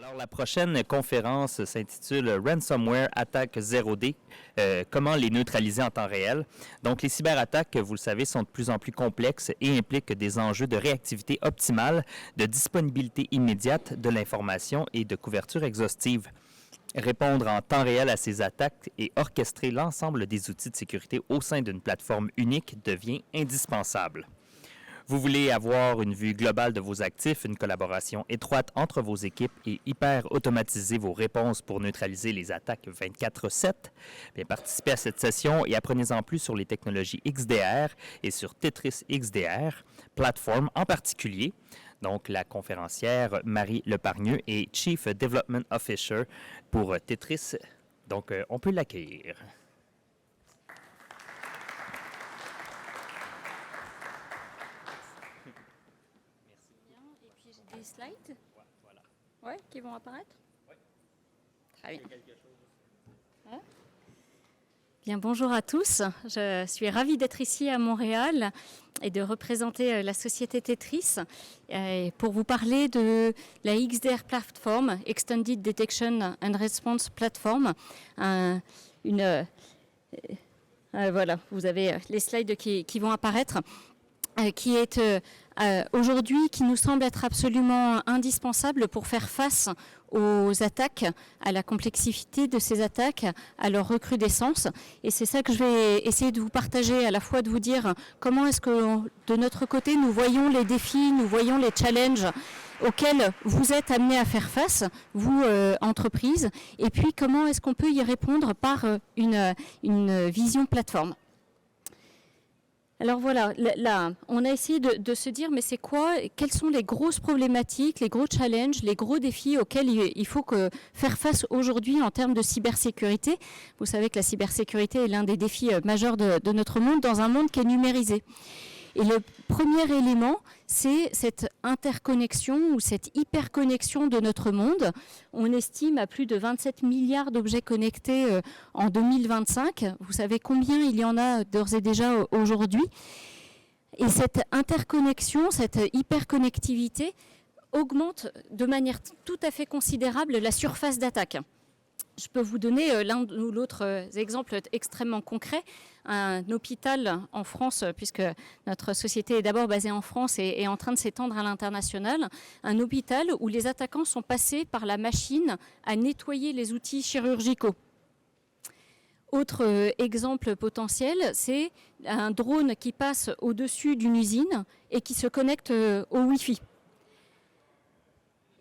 Alors, la prochaine conférence s'intitule Ransomware Attack 0D, comment les neutraliser en temps réel. Donc, les cyberattaques, vous le savez, sont de plus en plus complexes et impliquent des enjeux de réactivité optimale, de disponibilité immédiate de l'information et de couverture exhaustive. Répondre en temps réel à ces attaques et orchestrer l'ensemble des outils de sécurité au sein d'une plateforme unique devient indispensable. Vous voulez avoir une vue globale de vos actifs, une collaboration étroite entre vos équipes et hyper automatiser vos réponses pour neutraliser les attaques 24/7? Bien, participez à cette session et apprenez-en plus sur les technologies XDR et sur Tetris XDR, plateforme en particulier. Donc, la conférencière Marie Lepargneux est Chief Development Officer pour Tetris. Donc, on peut l'accueillir. Des slides qui vont apparaître. Très bien. Bien, bonjour à tous. Je suis ravie d'être ici à Montréal et de représenter la société Tetris pour vous parler de la XDR Platform, Extended Detection and Response Platform. Voilà, vous avez les slides qui vont apparaître. Qui est aujourd'hui, qui nous semble être absolument indispensable pour faire face aux attaques, à la complexité de ces attaques, à leur recrudescence. Et c'est ça que je vais essayer de vous partager, à la fois de vous dire comment est-ce que de notre côté, nous voyons les défis, nous voyons les challenges auxquels vous êtes amenés à faire face, vous, entreprise, et puis comment est-ce qu'on peut y répondre par une vision plateforme. Alors voilà, là, on a essayé de se dire, mais c'est quoi, quelles sont les grosses problématiques, les gros challenges, les gros défis auxquels il faut faire face aujourd'hui en termes de cybersécurité. Vous savez que la cybersécurité est l'un des défis majeurs de notre monde, dans un monde qui est numérisé. Et le premier élément, c'est cette interconnexion ou cette hyperconnexion de notre monde. On estime à plus de 27 milliards d'objets connectés en 2025. Vous savez combien il y en a d'ores et déjà aujourd'hui. Et cette interconnexion, cette hyperconnectivité augmente de manière tout à fait considérable la surface d'attaque. Je peux vous donner l'un ou l'autre exemple extrêmement concret. Un hôpital en France, puisque notre société est d'abord basée en France et est en train de s'étendre à l'international, un hôpital où les attaquants sont passés par la machine à nettoyer les outils chirurgicaux. Autre exemple potentiel, c'est un drone qui passe au-dessus d'une usine et qui se connecte au Wi-Fi.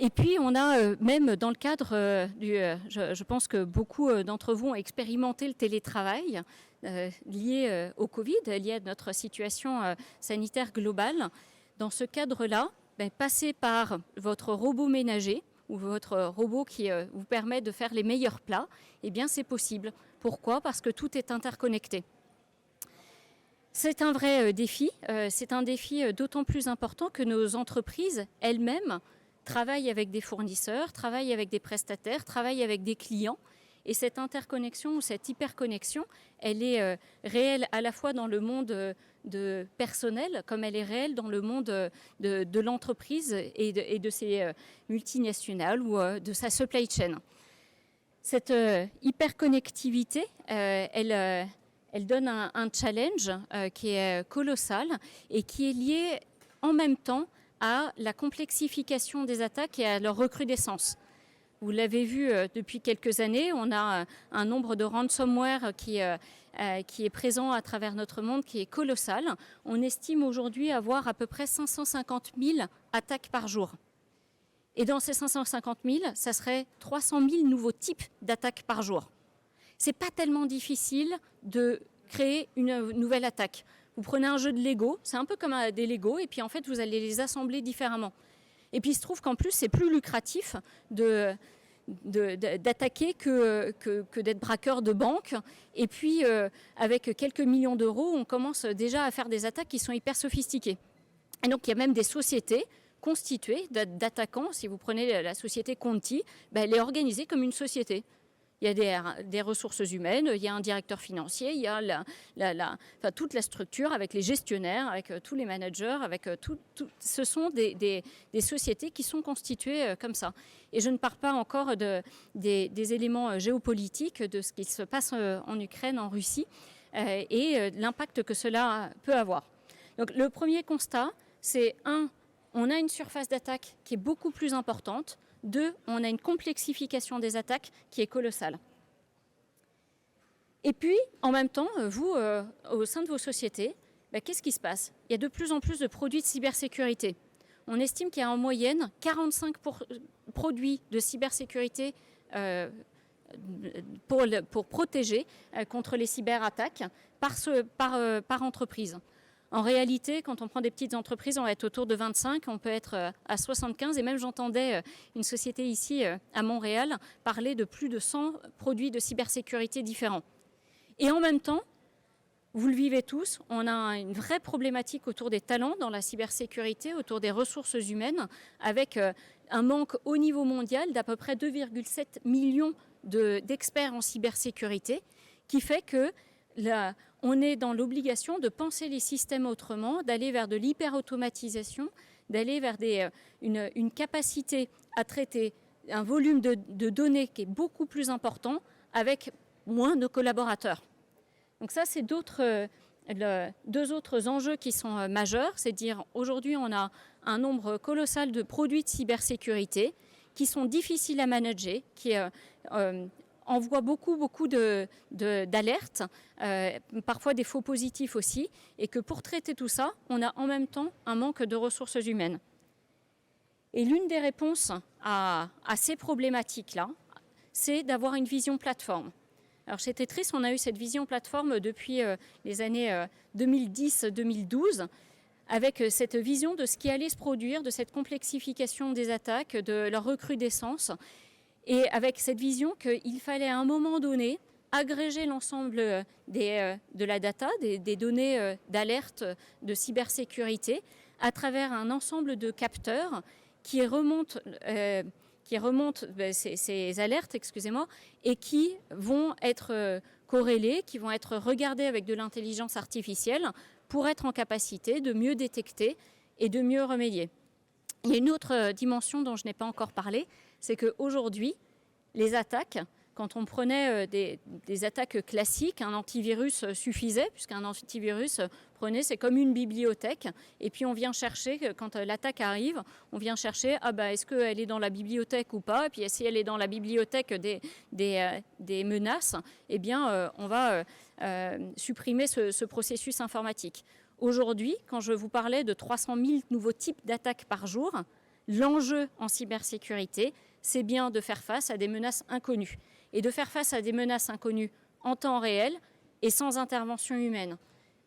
Et puis, on a même dans le cadre je pense que beaucoup d'entre vous ont expérimenté le télétravail lié au Covid, lié à notre situation sanitaire globale. Dans ce cadre-là, passez par votre robot ménager ou votre robot qui vous permet de faire les meilleurs plats, eh bien, c'est possible. Pourquoi ? Parce que tout est interconnecté. C'est un vrai défi. C'est un défi d'autant plus important que nos entreprises elles-mêmes travaillent avec des fournisseurs, travaillent avec des prestataires, travaillent avec des clients. Et cette interconnexion ou cette hyperconnexion, elle est réelle à la fois dans le monde personnel, comme elle est réelle dans le monde de l'entreprise et de ses multinationales ou de sa supply chain. Cette hyperconnectivité, elle donne un challenge qui est colossal et qui est lié en même temps à la complexification des attaques et à leur recrudescence. Vous l'avez vu depuis quelques années, on a un nombre de ransomware qui est présent à travers notre monde, qui est colossal. On estime aujourd'hui avoir à peu près 550 000 attaques par jour. Et dans ces 550 000, ça serait 300 000 nouveaux types d'attaques par jour. C'est pas tellement difficile de créer une nouvelle attaque. Vous prenez un jeu de Lego, c'est un peu comme des Lego, et puis en fait, vous allez les assembler différemment. Et puis il se trouve qu'en plus, c'est plus lucratif d'attaquer que d'être braqueur de banque. Et puis, avec quelques millions d'euros, on commence déjà à faire des attaques qui sont hyper sophistiquées. Et donc, il y a même des sociétés constituées d'attaquants. Si vous prenez la société Conti, elle est organisée comme une société. Il y a des ressources humaines, il y a un directeur financier, il y a toute la structure avec les gestionnaires, avec tous les managers, avec ce sont des sociétés qui sont constituées comme ça. Et je ne parle pas encore des éléments géopolitiques, de ce qui se passe en Ukraine, en Russie, et l'impact que cela peut avoir. Donc le premier constat, c'est on a une surface d'attaque qui est beaucoup plus importante. 2, on a une complexification des attaques qui est colossale. Et puis, en même temps, vous, au sein de vos sociétés, qu'est-ce qui se passe? Il y a de plus en plus de produits de cybersécurité. On estime qu'il y a en moyenne 45 produits de cybersécurité pour protéger contre les cyberattaques par entreprise. En réalité, quand on prend des petites entreprises, on va être autour de 25, on peut être à 75. Et même j'entendais une société ici à Montréal parler de plus de 100 produits de cybersécurité différents. Et en même temps, vous le vivez tous, on a une vraie problématique autour des talents dans la cybersécurité, autour des ressources humaines, avec un manque au niveau mondial d'à peu près 2,7 millions d'experts en cybersécurité, qui fait que on est dans l'obligation de penser les systèmes autrement, d'aller vers de l'hyper-automatisation, d'aller vers une capacité à traiter un volume de données qui est beaucoup plus important avec moins de collaborateurs. Donc ça, c'est deux autres enjeux qui sont majeurs. C'est de dire aujourd'hui, on a un nombre colossal de produits de cybersécurité qui sont difficiles à manager, qui envoie beaucoup d'alertes, parfois des faux positifs aussi, et que pour traiter tout ça, on a en même temps un manque de ressources humaines. Et l'une des réponses à ces problématiques-là, c'est d'avoir une vision plateforme. Alors chez Tetris, on a eu cette vision plateforme depuis les années 2010-2012, avec cette vision de ce qui allait se produire, de cette complexification des attaques, de leur recrudescence, et avec cette vision qu'il fallait à un moment donné agréger l'ensemble de la data, des données d'alerte de cybersécurité à travers un ensemble de capteurs qui remontent ces alertes, et qui vont être corrélés, qui vont être regardés avec de l'intelligence artificielle pour être en capacité de mieux détecter et de mieux remédier. Il y a une autre dimension dont je n'ai pas encore parlé, c'est qu'aujourd'hui, les attaques, quand on prenait des attaques classiques, un antivirus suffisait, puisqu'un antivirus c'est comme une bibliothèque, et puis on vient chercher, quand l'attaque arrive, on vient chercher, est-ce qu'elle est dans la bibliothèque ou pas, et puis si elle est dans la bibliothèque des menaces, eh bien on va supprimer ce processus informatique. Aujourd'hui, quand je vous parlais de 300 000 nouveaux types d'attaques par jour, l'enjeu en cybersécurité, c'est bien de faire face à des menaces inconnues. Et de faire face à des menaces inconnues en temps réel et sans intervention humaine.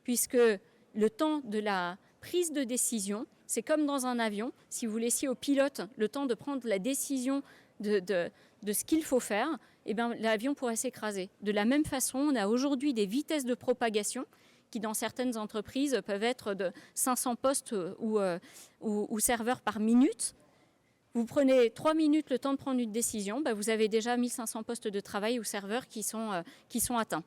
Puisque le temps de la prise de décision, c'est comme dans un avion. Si vous laissiez au pilote le temps de prendre la décision de ce qu'il faut faire, eh bien, l'avion pourrait s'écraser. De la même façon, on a aujourd'hui des vitesses de propagation qui, dans certaines entreprises, peuvent être de 500 postes ou serveurs par minute. Vous prenez 3 minutes le temps de prendre une décision, vous avez déjà 1500 postes de travail ou serveurs qui sont atteints.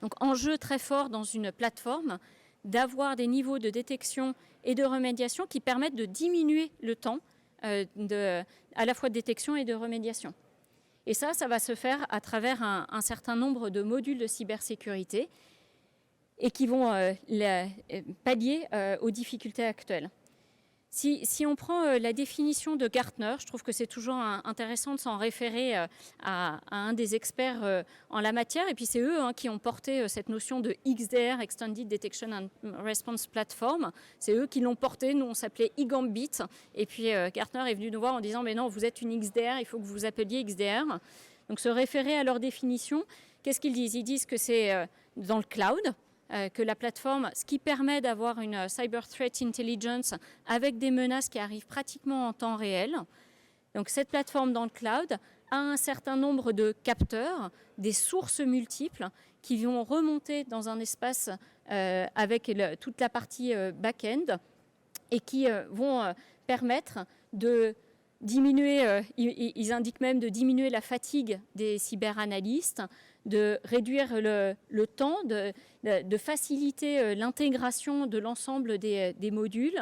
Donc enjeu très fort dans une plateforme d'avoir des niveaux de détection et de remédiation qui permettent de diminuer le temps à la fois de détection et de remédiation. Et ça va se faire à travers un certain nombre de modules de cybersécurité et qui vont pallier aux difficultés actuelles. Si on prend la définition de Gartner, je trouve que c'est toujours intéressant de s'en référer à un des experts en la matière. Et puis c'est eux qui ont porté cette notion de XDR, Extended Detection and Response Platform. C'est eux qui l'ont porté. Nous, on s'appelait eGambit. Et puis Gartner est venu nous voir en disant « Mais non, vous êtes une XDR, il faut que vous vous appeliez XDR ». Donc se référer à leur définition, qu'est-ce qu'ils disent? Ils disent que c'est dans le cloud, que la plateforme, ce qui permet d'avoir une Cyber Threat Intelligence avec des menaces qui arrivent pratiquement en temps réel. Donc cette plateforme dans le cloud a un certain nombre de capteurs, des sources multiples qui vont remonter dans un espace avec toute la partie back-end et qui vont permettre de ils indiquent même de diminuer la fatigue des cyberanalystes, de réduire le temps, de faciliter l'intégration de l'ensemble des modules,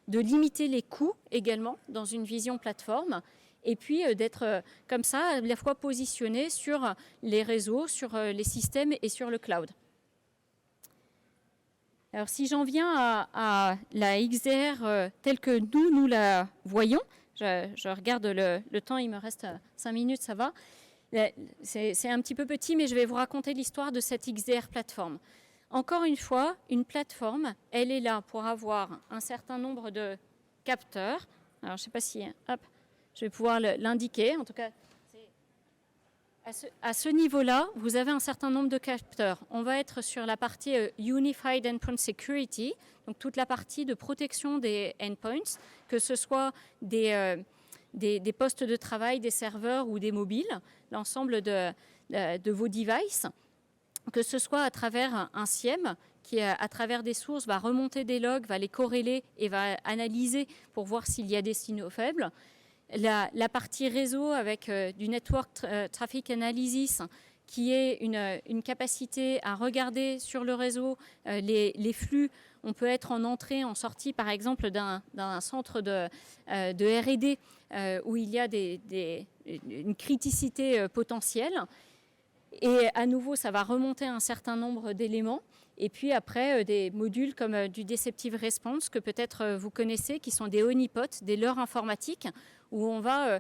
de limiter les coûts également dans une vision plateforme, et puis d'être comme ça à la fois positionné sur les réseaux, sur les systèmes et sur le cloud. Alors si j'en viens à la XDR telle que nous la voyons, je regarde le temps, il me reste 5 minutes, ça va. C'est un petit peu petit, mais je vais vous raconter l'histoire de cette XDR plateforme. Encore une fois, une plateforme, elle est là pour avoir un certain nombre de capteurs. Alors je ne sais pas si, hop, je vais pouvoir l'indiquer. En tout cas, à ce niveau-là, vous avez un certain nombre de capteurs. On va être sur la partie Unified Endpoint Security, donc toute la partie de protection des endpoints, que ce soit des postes de travail, des serveurs ou des mobiles, l'ensemble de vos devices, que ce soit à travers un SIEM qui, à travers des sources, va remonter des logs, va les corréler et va analyser pour voir s'il y a des signaux faibles. La partie réseau avec du Network Traffic Analysis, qui est une capacité à regarder sur le réseau les flux. On peut être en entrée, en sortie, par exemple, d'un centre de R&D où il y a une criticité potentielle. Et à nouveau, ça va remonter un certain nombre d'éléments. Et puis après, des modules comme du Deceptive Response, que peut-être vous connaissez, qui sont des honeypots, des leurres informatiques, où on va...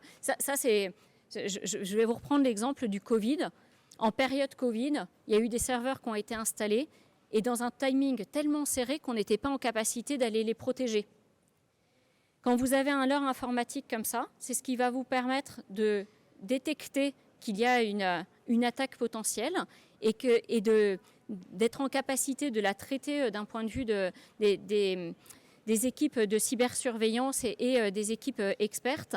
je vais vous reprendre l'exemple du Covid. En période Covid, il y a eu des serveurs qui ont été installés et dans un timing tellement serré qu'on n'était pas en capacité d'aller les protéger. Quand vous avez un leurre informatique comme ça, c'est ce qui va vous permettre de détecter qu'il y a une attaque potentielle et d'être en capacité de la traiter d'un point de vue des équipes de cybersurveillance et des équipes expertes,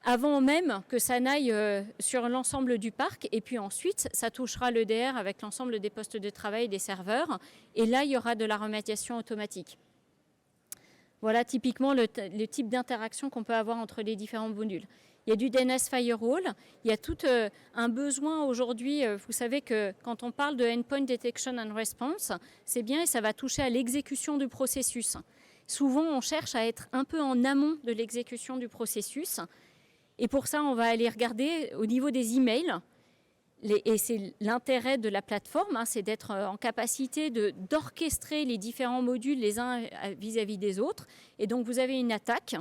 avant même que ça n'aille sur l'ensemble du parc. Et puis ensuite, ça touchera l'EDR avec l'ensemble des postes de travail et des serveurs. Et là, il y aura de la remédiation automatique. Voilà typiquement le type d'interaction qu'on peut avoir entre les différents modules. Il y a du DNS Firewall, il y a tout un besoin aujourd'hui. Vous savez que quand on parle de Endpoint Detection and Response, c'est bien et ça va toucher à l'exécution du processus. Souvent, on cherche à être un peu en amont de l'exécution du processus. Et pour ça, on va aller regarder au niveau des emails. Et c'est l'intérêt de la plateforme, c'est d'être en capacité d'orchestrer les différents modules les uns vis-à-vis des autres. Et donc, vous avez une attaque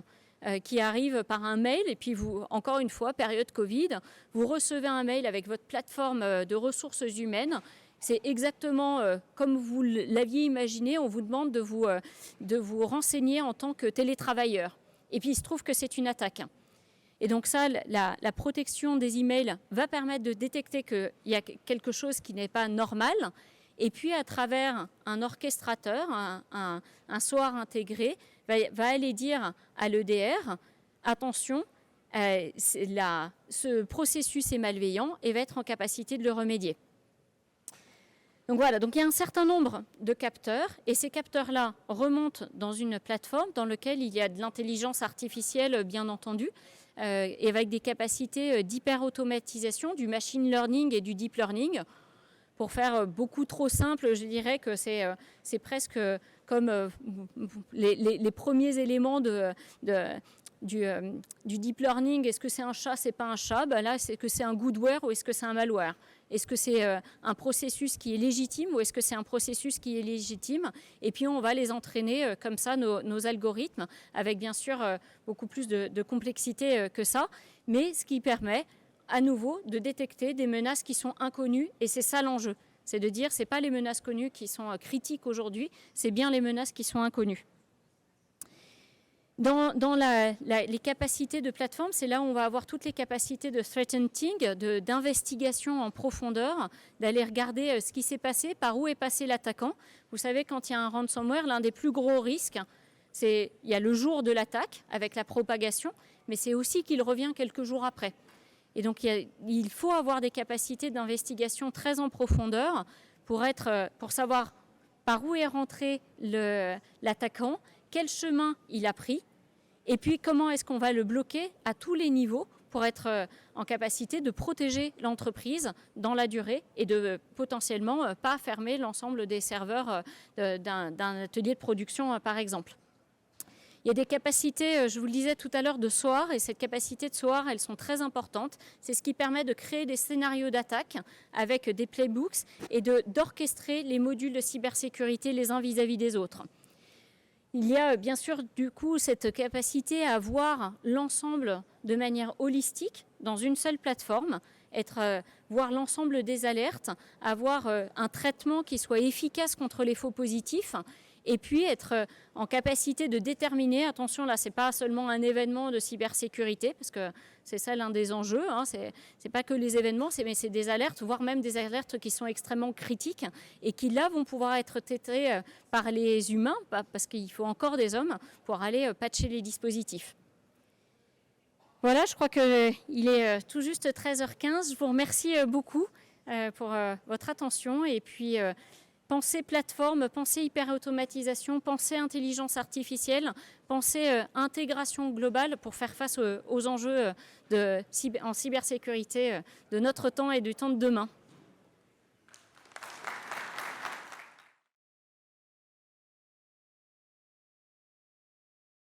qui arrive par un mail. Et puis, vous, encore une fois, période Covid, vous recevez un mail avec votre plateforme de ressources humaines. C'est exactement comme vous l'aviez imaginé. On vous demande de vous renseigner en tant que télétravailleur. Et puis, il se trouve que c'est une attaque. Et donc ça, la protection des emails va permettre de détecter qu'il y a quelque chose qui n'est pas normal. Et puis, à travers un orchestrateur, un SOAR intégré, va aller dire à l'EDR, attention, ce processus est malveillant et va être en capacité de le remédier. Donc voilà, donc il y a un certain nombre de capteurs et ces capteurs-là remontent dans une plateforme dans laquelle il y a de l'intelligence artificielle, bien entendu, et avec des capacités d'hyper-automatisation, du machine learning et du deep learning. Pour faire beaucoup trop simple, je dirais que c'est presque comme les premiers éléments du deep learning. Est-ce que c'est un chat, c'est pas un chat? Là, est-ce que c'est un goodware ou est-ce que c'est un malware? Est-ce que c'est un processus qui est légitime ou est-ce que c'est un processus qui est légitime? Et puis, on va les entraîner comme ça, nos algorithmes, avec bien sûr beaucoup plus de complexité que ça, mais ce qui permet à nouveau de détecter des menaces qui sont inconnues. Et c'est ça l'enjeu. C'est de dire, ce n'est pas les menaces connues qui sont critiques aujourd'hui, c'est bien les menaces qui sont inconnues. Dans les capacités de plateforme, c'est là où on va avoir toutes les capacités de threat hunting, d'investigation en profondeur, d'aller regarder ce qui s'est passé, par où est passé l'attaquant. Vous savez, quand il y a un ransomware, l'un des plus gros risques, il y a le jour de l'attaque avec la propagation, mais c'est aussi qu'il revient quelques jours après. Et donc, il faut avoir des capacités d'investigation très en profondeur pour savoir par où est rentré l'attaquant, quel chemin il a pris, Et puis, comment est-ce qu'on va le bloquer à tous les niveaux pour être en capacité de protéger l'entreprise dans la durée et de potentiellement pas fermer l'ensemble des serveurs d'un atelier de production, par exemple. Il y a des capacités, je vous le disais tout à l'heure, de SOAR, et cette capacité de SOAR, elles sont très importantes. C'est ce qui permet de créer des scénarios d'attaque avec des playbooks et d'orchestrer les modules de cybersécurité les uns vis-à-vis des autres. Il y a bien sûr du coup cette capacité à voir l'ensemble de manière holistique dans une seule plateforme, voir l'ensemble des alertes, avoir un traitement qui soit efficace contre les faux positifs, et puis être en capacité de déterminer, attention là c'est pas seulement un événement de cybersécurité, parce que c'est ça l'un des enjeux, hein, c'est pas que les événements, mais c'est des alertes, voire même des alertes qui sont extrêmement critiques et qui là vont pouvoir être traitées par les humains, parce qu'il faut encore des hommes pour aller patcher les dispositifs. Voilà, je crois qu'il est tout juste 13h15, je vous remercie beaucoup pour votre attention, et puis pensez plateforme, pensez hyper-automatisation, pensez intelligence artificielle, pensez intégration globale pour faire face aux enjeux en cybersécurité de notre temps et du temps de demain.